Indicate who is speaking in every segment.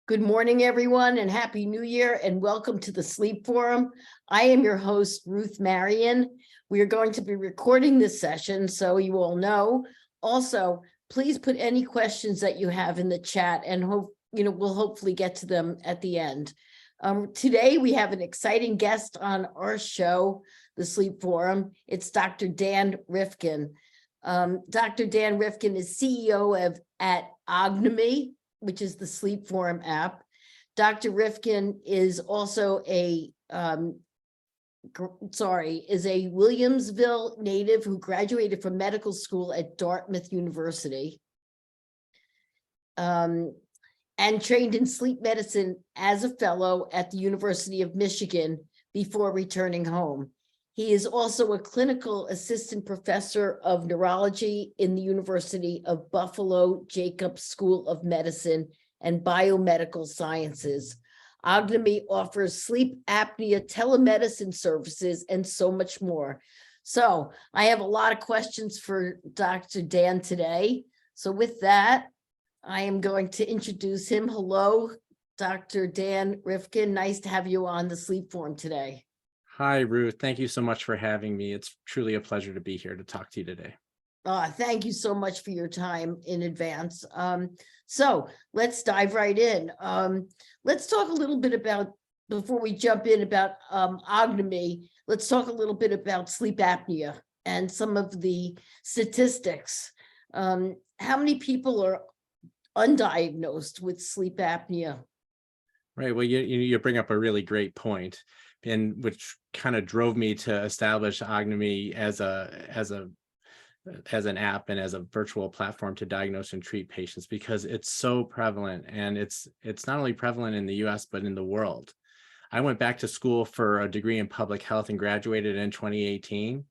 Speaker 1: Good morning, everyone, and Happy New Year, and welcome to the Sleep Forum. I am your host, Ruth Marion. We are going to be recording this session, so you all know. Also, please put any questions that you have in the chat, and we'll hopefully get to them at the end. Today, we have an exciting guest on our show, the Sleep Forum. It's Dr. Dan Rifkin. Dr. Dan Rifkin is CEO at Ognomy, which is the Sleep Forum app. Dr. Rifkin is also a Williamsville native who graduated from medical school at Dartmouth University and trained in sleep medicine as a fellow at the University of Michigan before returning home. He is also a clinical assistant professor of neurology in the University of Buffalo Jacobs School of Medicine and Biomedical Sciences. Ognomy offers sleep apnea telemedicine services and so much more. So I have a lot of questions for Dr. Dan today. So with that, I am going to introduce him. Hello, Dr. Dan Rifkin. Nice to have you on the Sleep Forum today.
Speaker 2: Hi, Ruth. Thank you so much for having me. It's truly a pleasure to be here to talk to you today.
Speaker 1: Thank you so much for your time in advance. So let's dive right in. Let's talk a little bit about, before we jump in about Ognomy, let's talk a little bit about sleep apnea and some of the statistics. How many people are undiagnosed with sleep apnea?
Speaker 2: Right. Well, you bring up a really great point, and which kind of drove me to establish Ognomy as an app and as a virtual platform to diagnose and treat patients, because it's so prevalent, and it's not only prevalent in the US but in the world. I went back to school for a degree in public health and graduated in 2018.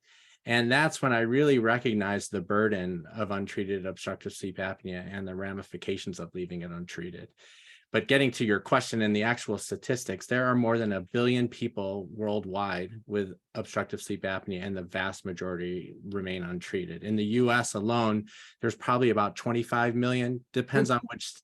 Speaker 2: And that's when I really recognized the burden of untreated obstructive sleep apnea and the ramifications of leaving it untreated. But getting to your question and the actual statistics, there are more than 1 billion people worldwide with obstructive sleep apnea, and the vast majority remain untreated. In the US alone, there's probably about 25 million, depends on which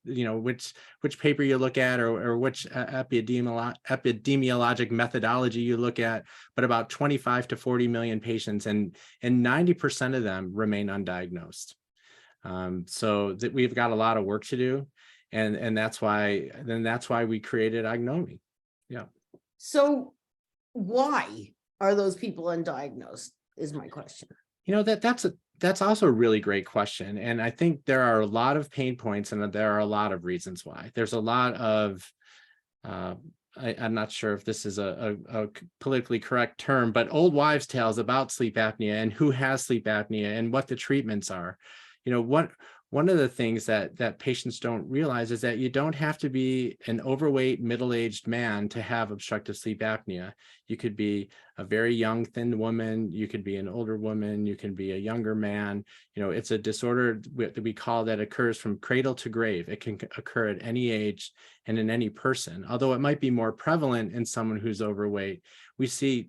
Speaker 2: paper you look at or which epidemiologic methodology you look at, but about 25 to 40 million patients, and 90% of them remain undiagnosed. So that we've got a lot of work to do. And that's why we created Ognomy. Yeah.
Speaker 1: So why are those people undiagnosed is my question.
Speaker 2: That's also a really great question. And I think there are a lot of pain points, and there are a lot of reasons why. There's a lot of I'm not sure if this is a politically correct term, but old wives' tales about sleep apnea and who has sleep apnea and what the treatments are. One of the things that patients don't realize is that you don't have to be an overweight, middle-aged man to have obstructive sleep apnea. You could be a very young, thin woman. You could be an older woman. You can be a younger man. It's a disorder that we call that occurs from cradle to grave. It can occur at any age and in any person. Although it might be more prevalent in someone who's overweight, we see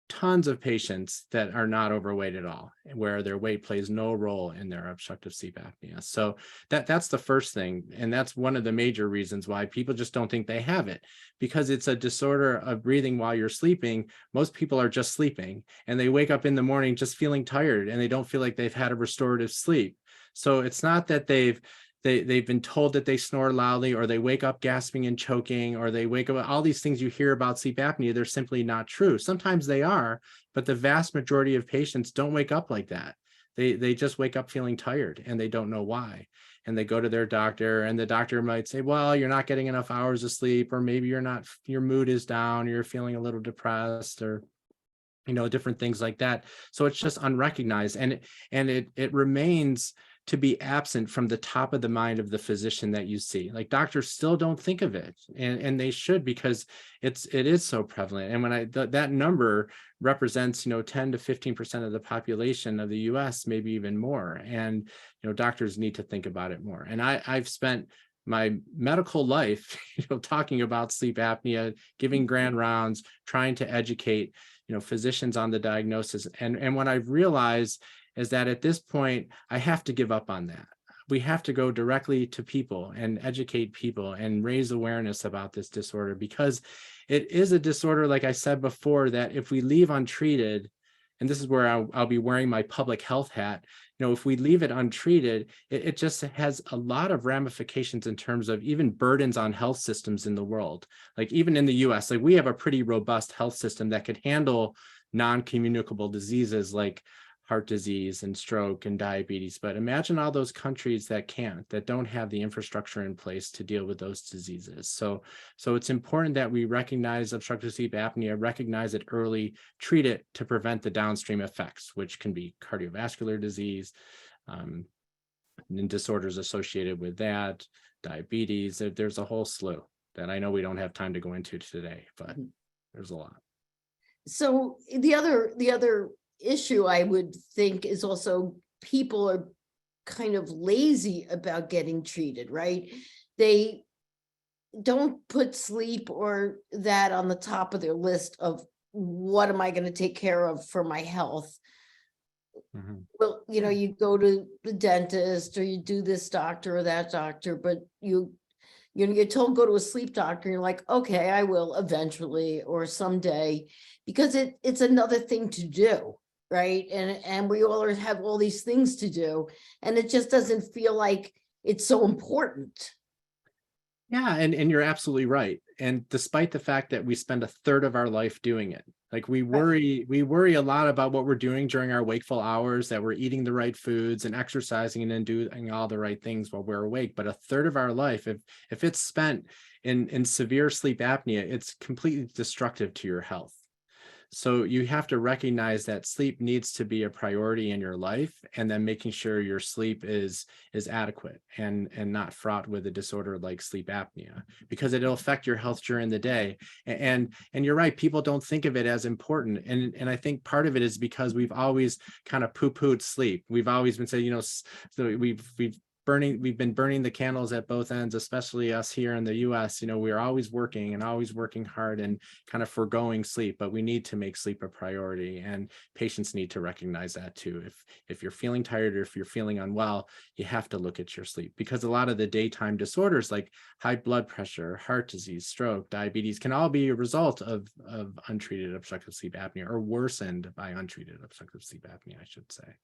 Speaker 2: tons of patients that are not overweight at all, where their weight plays no role in their obstructive sleep apnea. So that's the first thing. And that's one of the major reasons why people just don't think they have it, because it's a disorder of breathing while you're sleeping. Most people are just sleeping, and they wake up in the morning just feeling tired, and they don't feel like they've had a restorative sleep. So it's not that they've been told that they snore loudly, or they wake up gasping and choking, or they wake up, all these things you hear about sleep apnea, they're simply not true. Sometimes they are, but the vast majority of patients don't wake up like that. They just wake up feeling tired, and they don't know why. And they go to their doctor, and the doctor might say, well, you're not getting enough hours of sleep, or maybe your mood is down, you're feeling a little depressed, or different things like that. So it's just unrecognized, and it remains to be absent from the top of the mind of the physician that you see. Like, doctors still don't think of it, and they should, because it is so prevalent. And when that number represents 10 to 15% of the population of the US, maybe even more. And doctors need to think about it more. And I've spent my medical life talking about sleep apnea, giving grand rounds, trying to educate physicians on the diagnosis. And what I've realized is that at this point, I have to give up on that. we have to go directly to people and educate people and raise awareness about this disorder, because it is a disorder, like I said before, that if we leave untreated, and this is where I'll be wearing my public health hat, if we leave it untreated, it just has a lot of ramifications in terms of even burdens on health systems in the world. Like even in the US, like we have a pretty robust health system that could handle non-communicable diseases like heart disease and stroke and diabetes. But imagine all those countries that can't, that don't have the infrastructure in place to deal with those diseases. So it's important that we recognize obstructive sleep apnea, recognize it early, treat it to prevent the downstream effects, which can be cardiovascular disease, and disorders associated with that, diabetes. There's a whole slew that I know we don't have time to go into today, but there's a lot.
Speaker 1: So the other issue I would think is also people are kind of lazy about getting treated, right? They don't put sleep or that on the top of their list of what am I going to take care of for my health. Well, you go to the dentist or you do this doctor or that doctor, but you're told go to a sleep doctor. And you're like, okay, I will eventually or someday, because it's another thing to do, right? And we all have all these things to do, and it just doesn't feel like it's so important.
Speaker 2: Yeah, and you're absolutely right. And despite the fact that we spend a third of our life doing it, like we worry a lot about what we're doing during our wakeful hours, that we're eating the right foods and exercising and doing all the right things while we're awake. But a third of our life, if it's spent in severe sleep apnea, it's completely destructive to your health. So you have to recognize that sleep needs to be a priority in your life, and then making sure your sleep is adequate and not fraught with a disorder like sleep apnea, because it'll affect your health during the day. And you're right, people don't think of it as important. And I think part of it is because we've always kind of poo-pooed sleep. We've always been saying, so we've been burning the candles at both ends, especially us here in the US. We're always working hard and kind of foregoing sleep, but we need to make sleep a priority, and patients need to recognize that too. If you're feeling tired or if you're feeling unwell, you have to look at your sleep, because a lot of the daytime disorders like high blood pressure, heart disease, stroke, diabetes can all be a result of untreated obstructive sleep apnea, or worsened by untreated obstructive sleep apnea, I should say.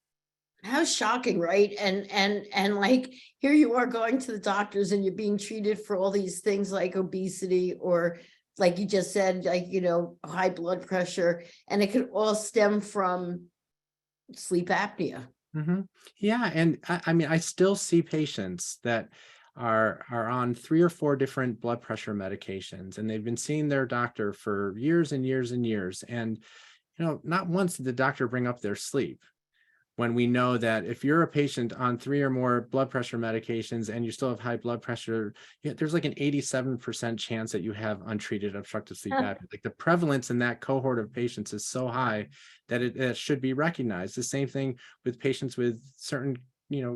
Speaker 1: How shocking, right? And like, here you are going to the doctors and you're being treated for all these things like obesity, or like you just said, like, high blood pressure, and it could all stem from sleep apnea.
Speaker 2: Yeah, and I mean, I still see patients that are on 3 or 4 different blood pressure medications, and they've been seeing their doctor for years and years and years, and not once did the doctor bring up their sleep. When we know that if you're a patient on 3 or more blood pressure medications and you still have high blood pressure, there's like an 87% chance that you have untreated obstructive sleep apnea. Like the prevalence in that cohort of patients is so high that it should be recognized. The same thing with patients with certain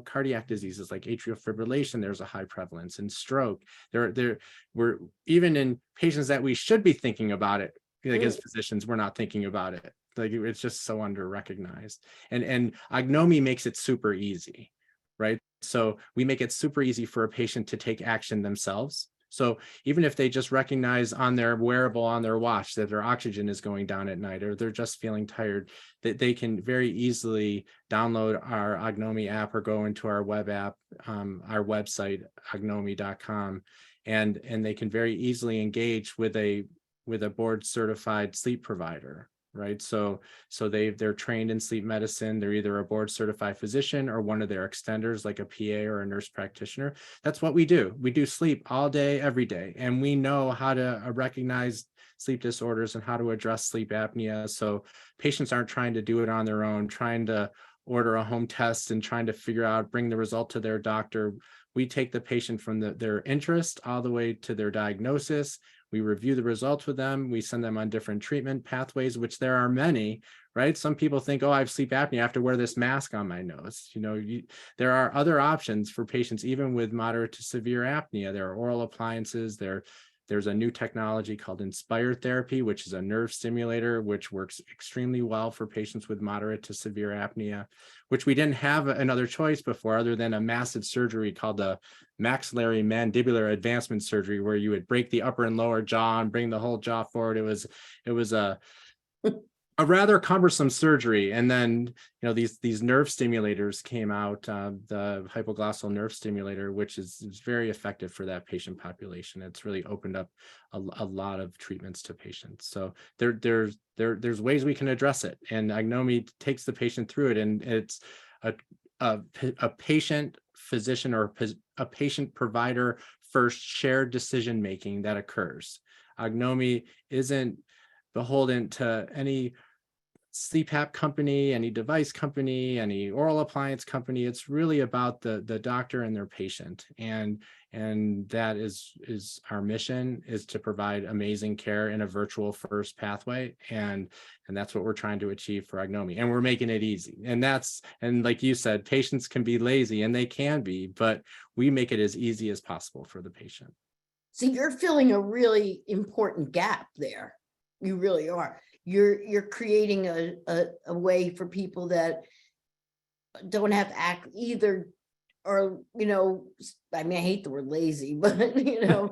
Speaker 2: cardiac diseases like atrial fibrillation. There's a high prevalence in stroke. We're even in patients that we should be thinking about it. Like as physicians, we're not thinking about it. Like it's just so under recognized. And Ognomy makes it super easy, right? So we make it super easy for a patient to take action themselves. So even if they just recognize on their wearable, on their watch, that their oxygen is going down at night, or they're just feeling tired, that they can very easily download our Ognomy app or go into our web app, our website, ognomy.com, and they can very easily engage with a board certified sleep provider. Right. So they're trained in sleep medicine. They're either a board certified physician or one of their extenders, like a PA or a nurse practitioner. That's what we do. We do sleep all day, every day. And we know how to recognize sleep disorders and how to address sleep apnea. So patients aren't trying to do it on their own, trying to order a home test and trying to bring the result to their doctor. We take the patient from their interest all the way to their diagnosis. We review the results with them. We send them on different treatment pathways, which there are many, right? Some people think, oh, I have sleep apnea, I have to wear this mask on my nose. There are other options for patients, even with moderate to severe apnea. There are oral appliances, there are There's a new technology called Inspired Therapy, which is a nerve stimulator, which works extremely well for patients with moderate to severe apnea, which we didn't have another choice before other than a massive surgery called the maxillary mandibular advancement surgery, where you would break the upper and lower jaw and bring the whole jaw forward. It was a rather cumbersome surgery. And then, these nerve stimulators came out, the hypoglossal nerve stimulator, which is very effective for that patient population. It's really opened up a lot of treatments to patients. So there's ways we can address it. And Ognomy takes the patient through it. And it's a patient physician or a patient provider first shared decision making that occurs. Ognomy isn't beholden to any CPAP company, any device company, any oral appliance company. It's really about the doctor and their patient. And that is our mission, is to provide amazing care in a virtual first pathway. And that's what we're trying to achieve for Ognomy. And we're making it easy. And like you said, patients can be lazy, and they can be, but we make it as easy as possible for the patient.
Speaker 1: So you're filling a really important gap there. You really are. You're creating a way for people that don't have either, or I mean, I hate the word lazy, but who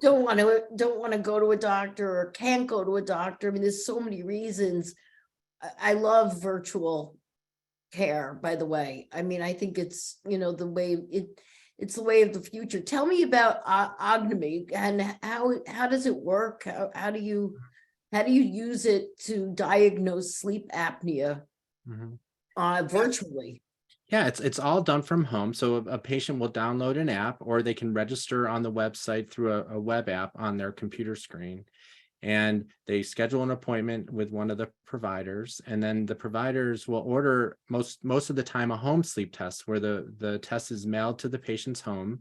Speaker 1: don't want to go to a doctor or can't go to a doctor. I mean, there's so many reasons. I love virtual care, by the way. I mean, I think it's the way it's the way of the future. Tell me about Ognomy and how does it work? How do you use it to diagnose sleep apnea virtually?
Speaker 2: Yeah, it's all done from home. So a patient will download an app, or they can register on the website through a web app on their computer screen. And they schedule an appointment with one of the providers, and then the providers will order most of the time a home sleep test, where the test is mailed to the patient's home.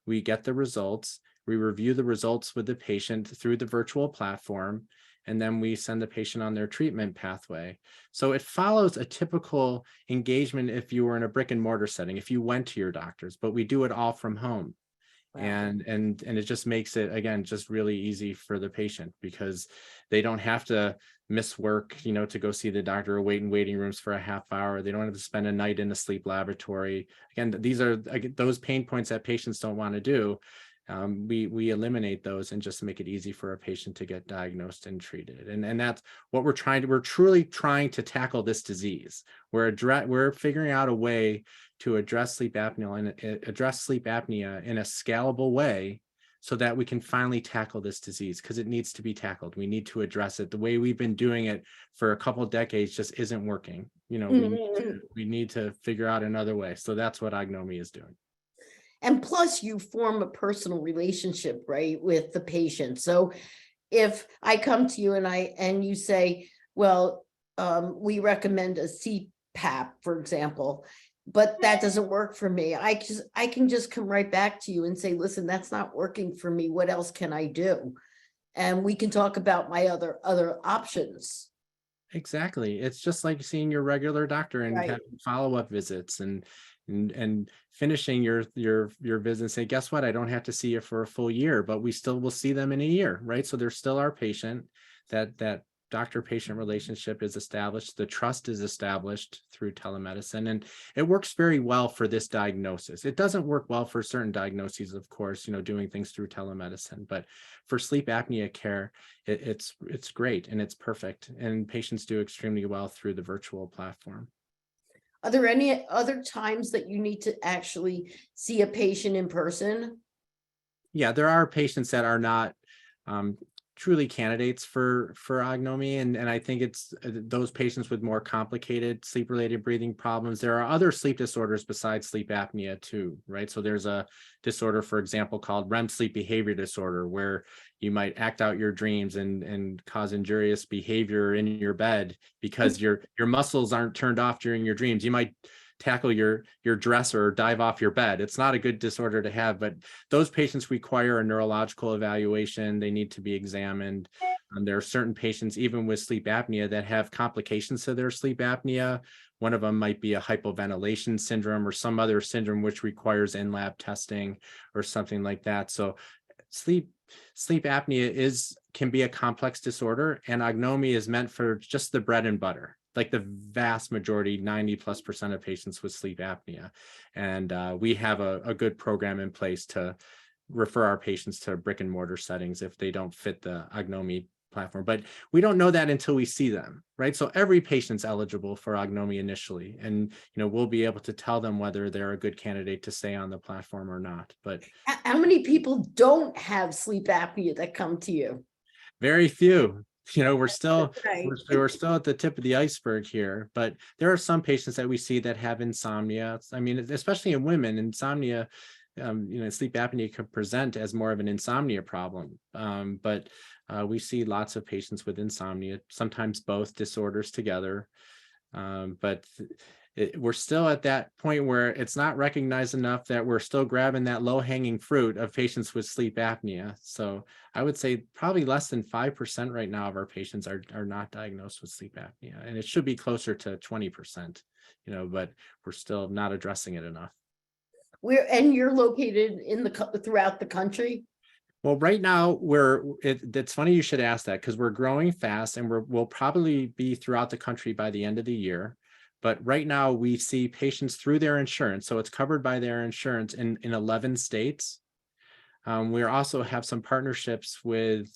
Speaker 2: We get the results. We review the results with the patient through the virtual platform, and then we send the patient on their treatment pathway. So it follows a typical engagement if you were in a brick and mortar setting, if you went to your doctors, but we do it all from home. Wow. And it just makes it, again, just really easy for the patient, because they don't have to miss work, to go see the doctor or wait in waiting rooms for a half hour. They don't have to spend a night in a sleep laboratory. Again, these are those pain points that patients don't want to do. We eliminate those and just make it easy for a patient to get diagnosed and treated. And that's what we're truly trying to tackle this disease. We're figuring out a way to address sleep apnea in a scalable way, so that we can finally tackle this disease, because it needs to be tackled. We need to address it. The way we've been doing it for a couple of decades just isn't working. We need to figure out another way. So that's what Ognomy is doing.
Speaker 1: And plus, you form a personal relationship, right, with the patient. So if I come to you and you say, well, we recommend a CPAP, for example, but that doesn't work for me, I can just come right back to you and say, listen, that's not working for me. What else can I do? And we can talk about my other options.
Speaker 2: Exactly. It's just like seeing your regular doctor and
Speaker 1: Right.
Speaker 2: having follow-up visits and finishing your visit and say, guess what? I don't have to see you for a full year, but we still will see them in a year, right? So they're still our patient. That doctor-patient relationship is established. The trust is established through telemedicine, and it works very well for this diagnosis. It doesn't work well for certain diagnoses, of course, doing things through telemedicine, but for sleep apnea care, it's great and it's perfect, and patients do extremely well through the virtual platform.
Speaker 1: Are there any other times that you need to actually see a patient in person?
Speaker 2: Yeah, there are patients that are not truly candidates for Ognomy, and I think it's those patients with more complicated sleep-related breathing problems. There are other sleep disorders besides sleep apnea too, right? So there's a disorder, for example, called REM sleep behavior disorder, where you might act out your dreams and cause injurious behavior in your bed because your muscles aren't turned off during your dreams. You might tackle your dresser or dive off your bed. It's not a good disorder to have, but those patients require a neurological evaluation. They need to be examined. There are certain patients, even with sleep apnea, that have complications to their sleep apnea. One of them might be a hypoventilation syndrome or some other syndrome which requires in-lab testing or something like that. So sleep apnea can be a complex disorder, and Ognomy is meant for just the bread and butter, like the vast majority, 90+% of patients with sleep apnea. And we have a good program in place to refer our patients to brick and mortar settings if they don't fit the Ognomy platform. But we don't know that until we see them, right? So every patient's eligible for Ognomy initially, and we'll be able to tell them whether they're a good candidate to stay on the platform or not. But
Speaker 1: How many people don't have sleep apnea that come to you?
Speaker 2: very few. We're still
Speaker 1: Right.
Speaker 2: we're still at the tip of the iceberg here, but there are some patients that we see that have insomnia. I mean, especially in women, insomnia, sleep apnea can present as more of an insomnia problem. But we see lots of patients with insomnia, sometimes both disorders together. But we're still at that point where it's not recognized enough that we're still grabbing that low-hanging fruit of patients with sleep apnea. So I would say probably less than 5% right now of our patients are not diagnosed with sleep apnea, and it should be closer to 20%, but we're still not addressing it enough.
Speaker 1: And you're located throughout the country?
Speaker 2: Well, right now it's funny you should ask that, because we're growing fast, and we'll probably be throughout the country by the end of the year. But right now we see patients through their insurance. So it's covered by their insurance in 11 states. We also have some partnerships with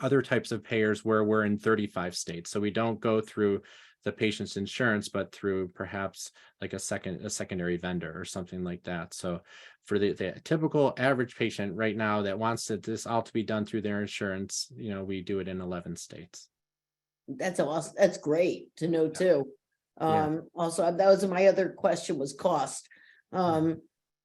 Speaker 2: other types of payers where we're in 35 states. So we don't go through the patient's insurance, but through perhaps like a secondary vendor or something like that. So for the typical average patient right now that wants this all to be done through their insurance, we do it in 11 states.
Speaker 1: That's awesome. That's great to know too.
Speaker 2: Yeah.
Speaker 1: Also, that was my other question, was cost.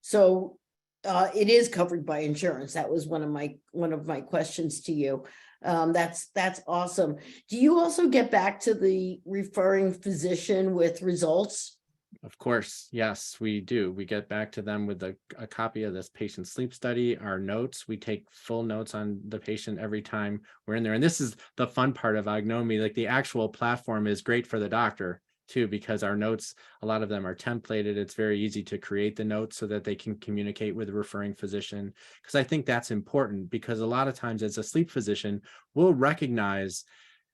Speaker 1: So it is covered by insurance. That was one of my questions to you. That's awesome. Do you also get back to the referring physician with results?
Speaker 2: Of course, yes, we do. We get back to them with a copy of this patient sleep study, our notes. We take full notes on the patient every time we're in there. And this is the fun part of Ognomy. Like, the actual platform is great for the doctor too, because our notes, a lot of them are templated. It's very easy to create the notes so that they can communicate with the referring physician. Because I think that's important, because a lot of times as a sleep physician, we'll recognize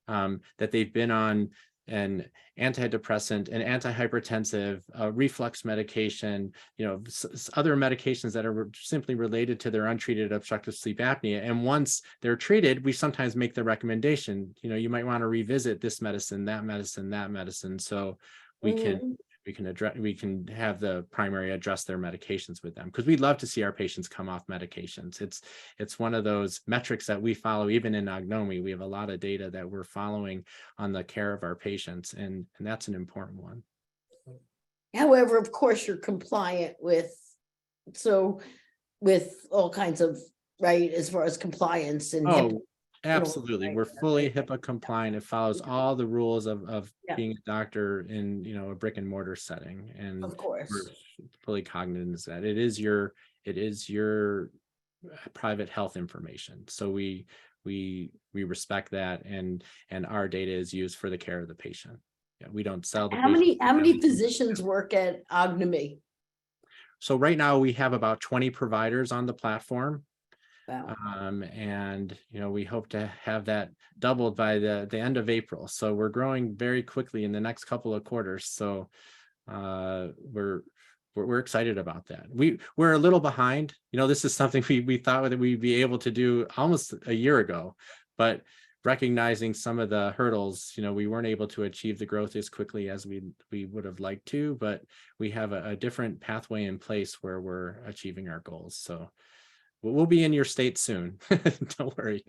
Speaker 2: that they've been on an antidepressant, an antihypertensive, reflux medication, other medications that are simply related to their untreated obstructive sleep apnea. And once they're treated, we sometimes make the recommendation, you might want to revisit this medicine, that medicine, that medicine. So we can have the primary address their medications with them, because we'd love to see our patients come off medications. It's one of those metrics that we follow. Even in Ognomy, we have a lot of data that we're following on the care of our patients, and that's an important one.
Speaker 1: However, of course, you're compliant with all kinds of, right, as far as compliance and HIPAA.
Speaker 2: Absolutely. We're fully HIPAA compliant. It follows all the rules of
Speaker 1: Yeah.
Speaker 2: being a doctor in, a brick and mortar setting. And
Speaker 1: Of course.
Speaker 2: we're fully cognizant that it is your private health information. So we respect that, and our data is used for the care of the patient. Yeah, we don't sell the
Speaker 1: How
Speaker 2: patient.
Speaker 1: many physicians work at Ognomy?
Speaker 2: So right now we have about 20 providers on the platform.
Speaker 1: Wow.
Speaker 2: And we hope to have that doubled by the end of April. So we're growing very quickly in the next couple of quarters. So we're excited about that. We're a little behind. This is something we thought that we'd be able to do almost a year ago, but recognizing some of the hurdles, we weren't able to achieve the growth as quickly as we would have liked to, but we have a different pathway in place where we're achieving our goals. So we'll be in your state soon. Don't worry.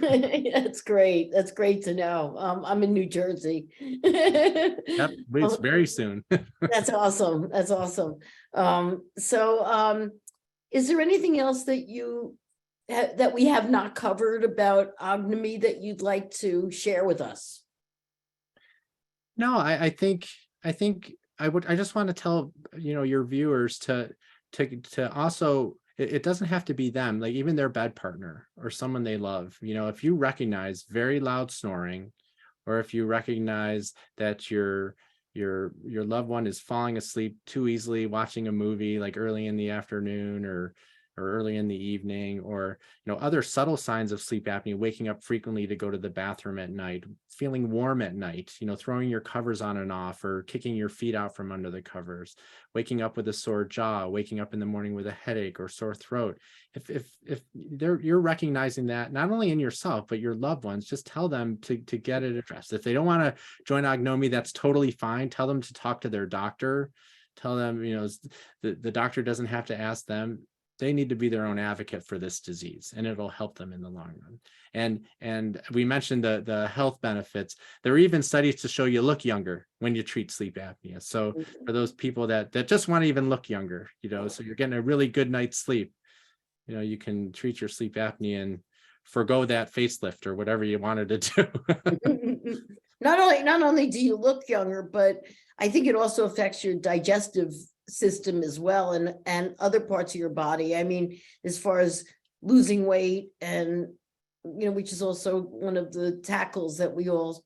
Speaker 1: That's great. That's great to know. I'm in New Jersey.
Speaker 2: Yep, it's very soon.
Speaker 1: That's awesome. That's awesome. So is there anything else that we have not covered about Ognomy that you'd like to share with us?
Speaker 2: No, I think I just want to tell your viewers to also, it doesn't have to be them, like even their bed partner or someone they love. If you recognize very loud snoring, or if you recognize that your loved one is falling asleep too easily watching a movie like early in the afternoon, or or early in the evening, or other subtle signs of sleep apnea, waking up frequently to go to the bathroom at night, feeling warm at night, throwing your covers on and off, or kicking your feet out from under the covers, waking up with a sore jaw, waking up in the morning with a headache or sore throat. If you're recognizing that not only in yourself but your loved ones, just tell them to get it addressed. If they don't want to join Ognomy, that's totally fine. Tell them to talk to their doctor. Tell them, the doctor doesn't have to ask them. They need to be their own advocate for this disease, and it'll help them in the long run. And we mentioned the health benefits. There are even studies to show you look younger when you treat sleep apnea. So for those people that just want to even look younger, so you're getting a really good night's sleep, you can treat your sleep apnea and forgo that facelift or whatever you wanted to do.
Speaker 1: Not only do you look younger, but I think it also affects your digestive system as well, and other parts of your body. I mean, as far as losing weight, and which is also one of the tackles that we all,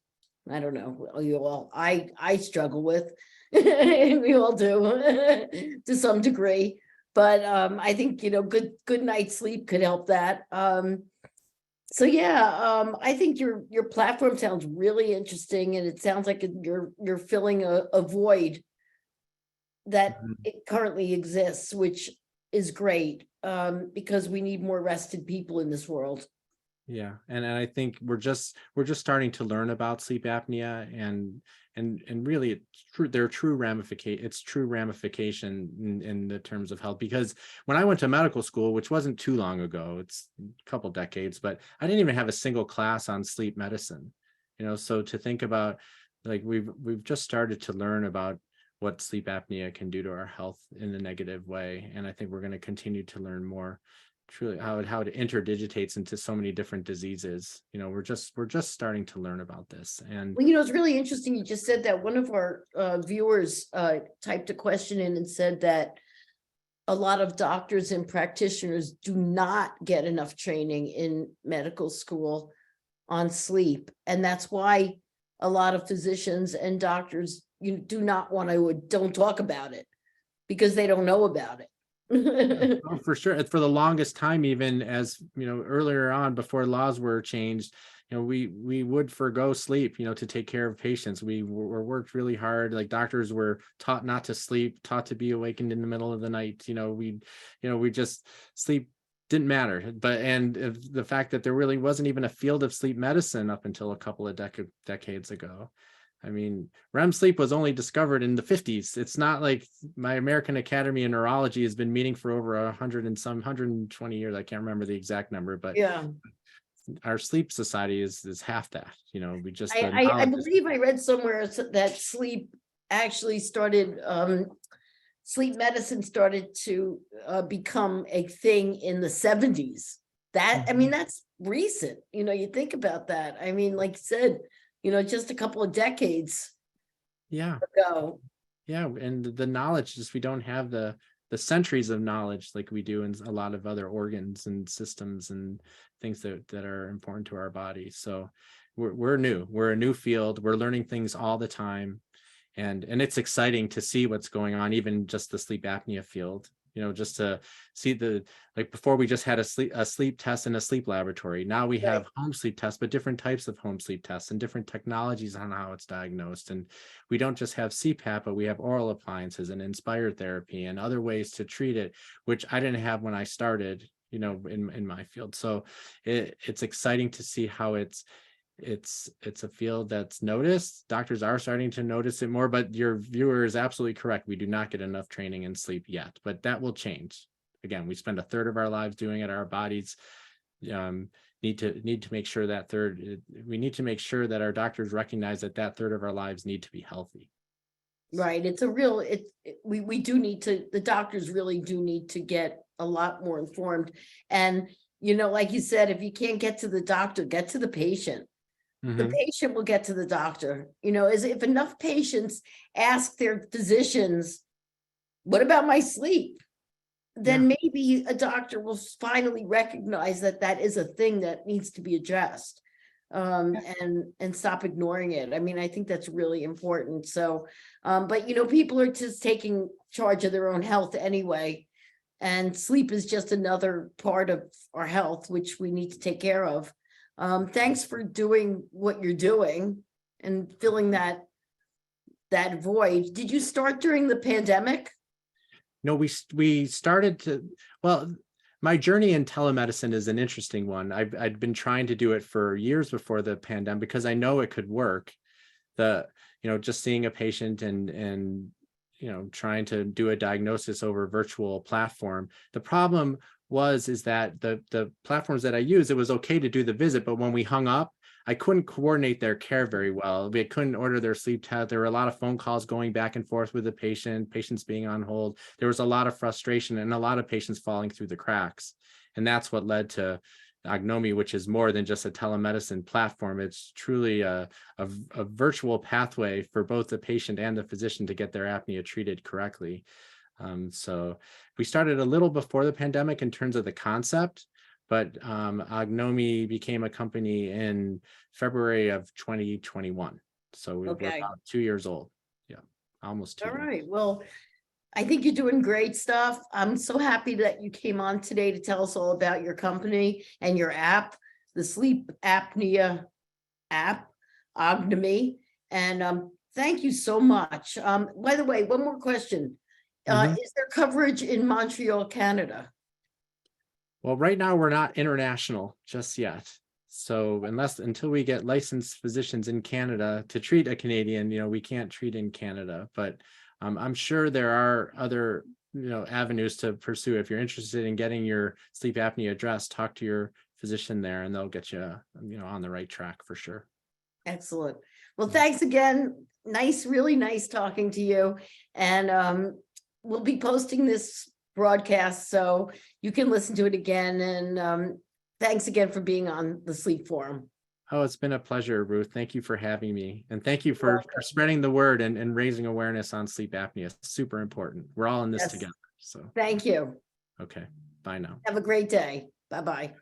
Speaker 1: I don't know, I struggle with. We all do to some degree, but I think good night's sleep could help that. So yeah, I think your platform sounds really interesting, and it sounds like you're filling a void that it currently exists, which is great, because we need more rested people in this world.
Speaker 2: Yeah, and I think we're just starting to learn about sleep apnea, and really it's true. There are true ramification in the terms of health. Because when I went to medical school, which wasn't too long ago, it's a couple decades, but I didn't even have a single class on sleep medicine. So to think about, like, we've just started to learn about what sleep apnea can do to our health in a negative way, and I think we're going to continue to learn more. Truly, how it interdigitates into so many different diseases. We're just starting to learn about this. And
Speaker 1: well, it's really interesting. You just said that. One of our viewers typed a question in and said that a lot of doctors and practitioners do not get enough training in medical school on sleep, and that's why a lot of physicians and doctors do not want to, don't talk about it, because they don't know about it.
Speaker 2: Oh, for sure. For the longest time, even as earlier on, before laws were changed, we would forgo sleep, to take care of patients. We were worked really hard. Like, doctors were taught not to sleep, taught to be awakened in the middle of the night. We just, sleep didn't matter. But the fact that there really wasn't even a field of sleep medicine up until a couple of decades ago. I mean, REM sleep was only discovered in the 50s. It's not like my American Academy of Neurology has been meeting for over 120 years. I can't remember the exact number, but
Speaker 1: Yeah,
Speaker 2: our sleep society is half that. We just
Speaker 1: I believe I read somewhere that sleep actually started, sleep medicine started to become a thing in the 70s. That, I mean, that's recent. You think about that. I mean, like you said, just a couple of decades ago.
Speaker 2: Yeah, and the knowledge, just we don't have the centuries of knowledge like we do in a lot of other organs and systems and things that are important to our body. So we're a new field. We're learning things all the time, and it's exciting to see what's going on, even just the sleep apnea field. Just to see before we just had a sleep test in a sleep laboratory. Now we have home sleep tests, but different types of home sleep tests and different technologies on how it's diagnosed. And we don't just have CPAP, but we have oral appliances and inspired therapy and other ways to treat it, which I didn't have when I started, in my field. So it's exciting to see how it's a field that's noticed. Doctors are starting to notice it more, but your viewer is absolutely correct. We do not get enough training in sleep yet, but that will change. Again, we spend a third of our lives doing it. Our bodies need to make sure we need to make sure that our doctors recognize that third of our lives need to be healthy.
Speaker 1: Right. It's a real, we do need to, the doctors really do need to get a lot more informed. And, like you said, if you can't get to the doctor, get to the patient. The patient will get to the doctor. As if enough patients ask their physicians, what about my sleep? Then maybe a doctor will finally recognize that is a thing that needs to be addressed, and stop ignoring it. I mean, I think that's really important. So, but people are just taking charge of their own health anyway. And sleep is just another part of our health, which we need to take care of. Thanks for doing what you're doing and filling that void. Did you start during the pandemic?
Speaker 2: No, we started to, well, my journey in telemedicine is an interesting one. I'd been trying to do it for years before the pandemic because I know it could work. Just seeing a patient and trying to do a diagnosis over a virtual platform. The problem is that the platforms that I use, it was okay to do the visit, but when we hung up, I couldn't coordinate their care very well. We couldn't order their sleep test. There were a lot of phone calls going back and forth with the patient, patients being on hold. There was a lot of frustration and a lot of patients falling through the cracks. And that's what led to Ognomy, which is more than just a telemedicine platform. It's truly a virtual pathway for both the patient and the physician to get their apnea treated correctly. So we started a little before the pandemic in terms of the concept, but Ognomy became a company in February of 2021. So we're about 2 years old. Yeah, almost 2 years.
Speaker 1: All right. Well, I think you're doing great stuff. I'm so happy that you came on today to tell us all about your company and your app, the Sleep Apnea App, Ognomy. And thank you so much. By the way, one more question. Is there coverage in Montreal, Canada?
Speaker 2: Well, right now we're not international just yet. So until we get licensed physicians in Canada to treat a Canadian, we can't treat in Canada. But I'm sure there are other avenues to pursue. If you're interested in getting your sleep apnea addressed, talk to your physician there, and they'll get you on the right track for sure.
Speaker 1: Excellent. Well, thanks again. Really nice talking to you. And we'll be posting this broadcast so you can listen to it again. And thanks again for being on the Sleep Forum.
Speaker 2: Oh, it's been a pleasure, Ruth. Thank you for having me. And thank you for spreading the word and raising awareness on sleep apnea. It's super important. We're all in this together. So
Speaker 1: thank you.
Speaker 2: Okay. Bye now.
Speaker 1: Have a great day. Bye-bye.